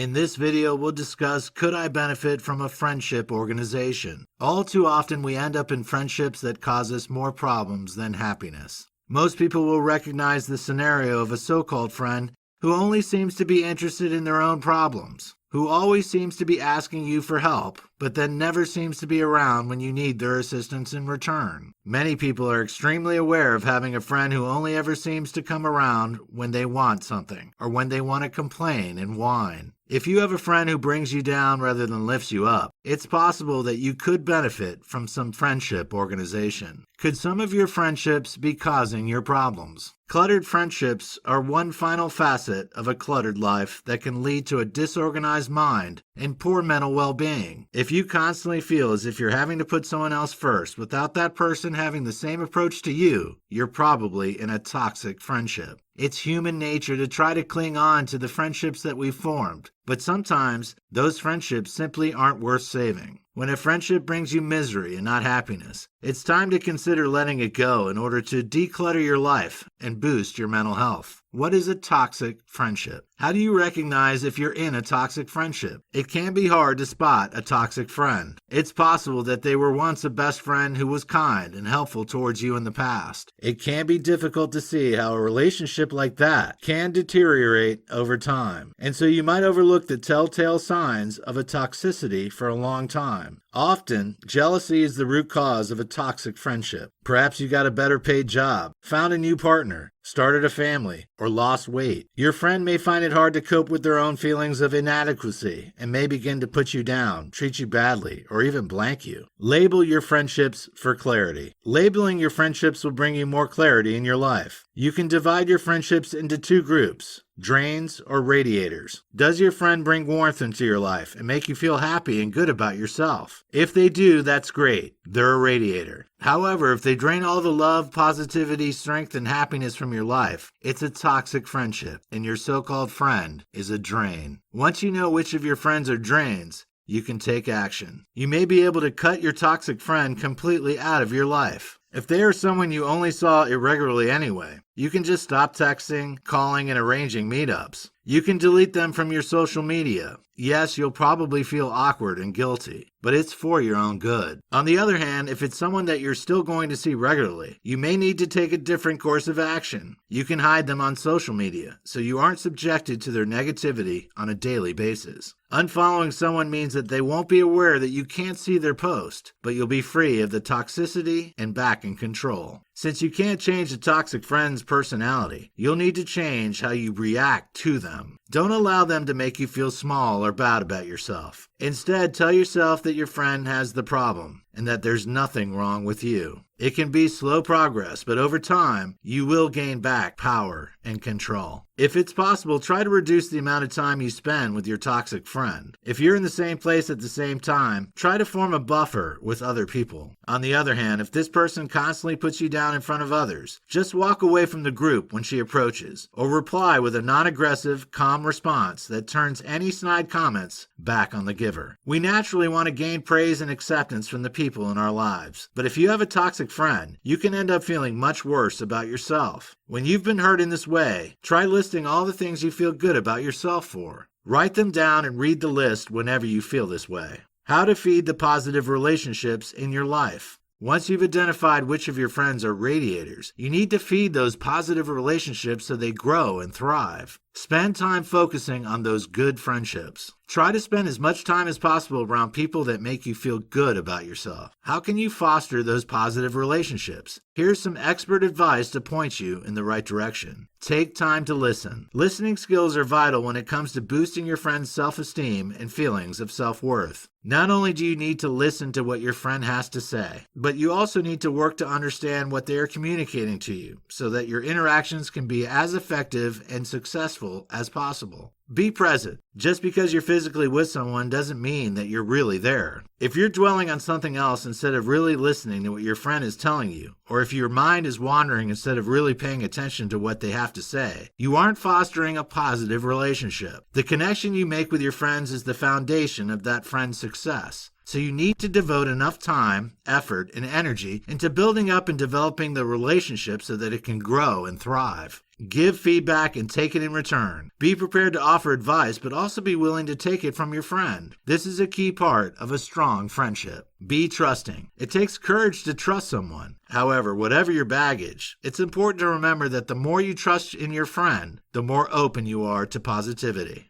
In this video, we'll discuss, could I benefit from a friendship organization? All too often, we end up in friendships that cause us more problems than happiness. Most people will recognize the scenario of a so-called friend who only seems to be interested in their own problems, who always seems to be asking you for help, but then never seems to be around when you need their assistance in return. Many people are extremely aware of having a friend who only ever seems to come around when they want something, or when they want to complain and whine. If you have a friend who brings you down rather than lifts you up, it's possible that you could benefit from some friendship organization. Could some of your friendships be causing your problems? Cluttered friendships are one final facet of a cluttered life that can lead to a disorganized mind and poor mental well-being. If you constantly feel as if you're having to put someone else first without that person having the same approach to you, you're probably in a toxic friendship. It's human nature to try to cling on to the friendships that we've formed, but sometimes those friendships simply aren't worth saving. When a friendship brings you misery and not happiness, it's time to consider letting it go in order to declutter your life and boost your mental health. What is a toxic friendship? How do you recognize if you're in a toxic friendship? It can be hard to spot a toxic friend. It's possible that they were once a best friend who was kind and helpful towards you in the past. It can be difficult to see how a relationship like that can deteriorate over time, and so you might overlook the telltale signs of a toxicity for a long time. Often, jealousy is the root cause of a toxic friendship. Perhaps you got a better paid job, found a new partner, started a family, or lost weight. Your friend may find it hard to cope with their own feelings of inadequacy and may begin to put you down, treat you badly, or even blank you. Label your friendships for clarity. Labeling your friendships will bring you more clarity in your life. You can divide your friendships into two groups: drains or radiators. Does your friend bring warmth into your life and make you feel happy and good about yourself? If they do, that's great. They're a radiator. However, if they drain all the love, positivity, strength, and happiness from your life, it's a toxic friendship, and your so-called friend is a drain. Once you know which of your friends are drains, you can take action. You may be able to cut your toxic friend completely out of your life. If they are someone you only saw irregularly anyway, you can just stop texting, calling, and arranging meetups. You can delete them from your social media. Yes, you'll probably feel awkward and guilty, but it's for your own good. On the other hand, if it's someone that you're still going to see regularly, you may need to take a different course of action. You can hide them on social media, so you aren't subjected to their negativity on a daily basis. Unfollowing someone means that they won't be aware that you can't see their post, but you'll be free of the toxicity and back in control. Since you can't change a toxic friend's personality, you'll need to change how you react to them. Don't allow them to make you feel small or bad about yourself. Instead, tell yourself that your friend has the problem and that there's nothing wrong with you. It can be slow progress, but over time, you will gain back power and control. If it's possible, try to reduce the amount of time you spend with your toxic friend. If you're in the same place at the same time, try to form a buffer with other people. On the other hand, if this person constantly puts you down in front of others, just walk away from the group when she approaches, or reply with a non-aggressive, calm response that turns any snide comments back on the giver. We naturally want to gain praise and acceptance from the people in our lives, but if you have a toxic friend, you can end up feeling much worse about yourself. When you've been hurt in this way, try listing all the things you feel good about yourself for. Write them down and read the list whenever you feel this way. How to feed the positive relationships in your life. Once you've identified which of your friends are radiators, you need to feed those positive relationships so they grow and thrive. Spend time focusing on those good friendships. Try to spend as much time as possible around people that make you feel good about yourself. How can you foster those positive relationships? Here's some expert advice to point you in the right direction. Take time to listen. Listening skills are vital when it comes to boosting your friend's self-esteem and feelings of self-worth. Not only do you need to listen to what your friend has to say, but you also need to work to understand what they are communicating to you so that your interactions can be as effective and successful as possible. Be present. Just because you're physically with someone doesn't mean that you're really there. If you're dwelling on something else instead of really listening to what your friend is telling you, or if your mind is wandering instead of really paying attention to what they have to say, you aren't fostering a positive relationship. The connection you make with your friends is the foundation of that friend's success. So you need to devote enough time, effort, and energy into building up and developing the relationship so that it can grow and thrive. Give feedback and take it in return. Be prepared to offer advice, but also be willing to take it from your friend. This is a key part of a strong friendship. Be trusting. It takes courage to trust someone. However, whatever your baggage, it's important to remember that the more you trust in your friend, the more open you are to positivity.